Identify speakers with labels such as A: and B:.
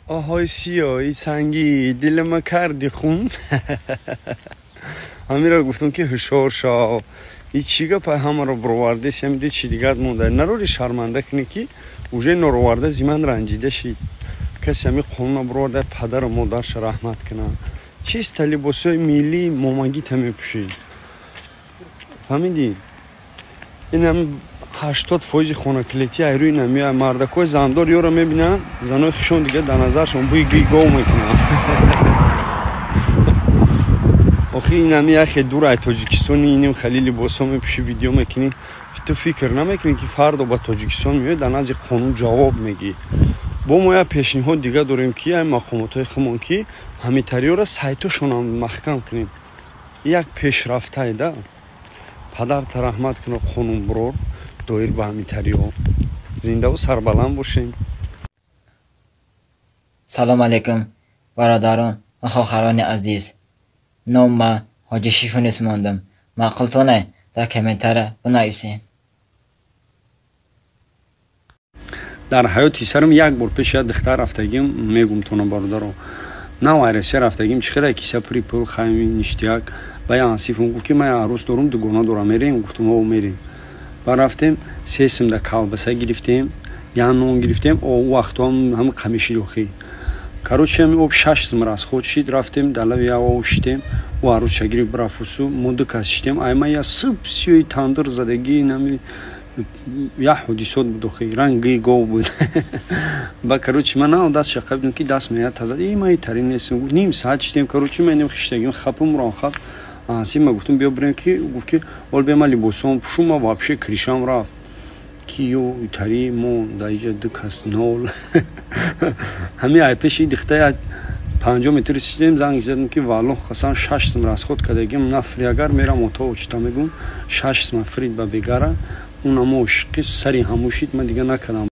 A: آهای سیاهی سنگی دل ما کردی خون. همین را گفتم که هشار شا این چیگا پای همه را برورده سمیده چی دیگر مونده نروری شرمنده کنی که اوژه نروورده زیمن رنجیده شید کسی همی خون برورده پدر و مادرش رحمت کنه چیست لباسای میلی مومگی تمی پوشید فهمیدی این هم 80% خونکلیتی ایروی نمیه مردکای زندار یورا میبینن زنای خشون دیگه در نظرشون بوی گاو میکنن. آخی این همی اخی دور ای تاجیکستانی اینیم خلیلی باسا میپوشی ویدیو میکنی تو فکر نمیکنی که فردا با تاجیکستان میاد در نزد قانون جواب میگی با ما یه پیشنهاد دیگه داریم که این مقامات خمون که همین طریق را سایتشون هم محکم کنیم یک پیشرفته ایده پدر رحمت کنه قانون برور دایر به همین طریق زنده و سربلند باشیم.
B: سلام علیکم برادران و خواهران عزیز. نام ما حاجی شیفون اسماندم. معقولتونه در کامنتر بنویسین.
A: در حیاتی سرم یک بار پیش دختر رفتگیم میگم تونم برادرو نه وایرس رفتگیم چخیره کیسه پری پول خیمی نشتیاک باید آسیفون گفت که من عروس دارم دوگانه دارم میریم گفتم او میریم برفتیم سیسم در کالباسه گرفتیم یا نون گرفتیم او وقت هم قمیشی دوخی کاروچه هم او 6 سم راست خود شید رفتیم دلوی او شدیم و عروس شگیری برافوسو مود کاسشتیم ایما یا سبسیوی تاندر زدگی نمی یا حدیثات بود خیلی رنگی گو بود با کاروچه من آن دست شقیق بودم که دست میاد تازه ایمای ترین نیستم نیم ساعت شدیم کاروچه من نیم خشتگیم خپم راه خط آنسی ما گفتم بیا بریم که گفت که ول به مالی بوسم شما واپشه کریشام رفت کیو تری مون دایجه دکاس نول همین ایپشی دختر 5 متر شدیم زنگ زدم که والله خاصان 6 سم راست خود کردیم نفریاگر میرم اتو اچتا میگم 6 سم فرید با بگاره اونم مشکی سری هموشید من دیگه نکردم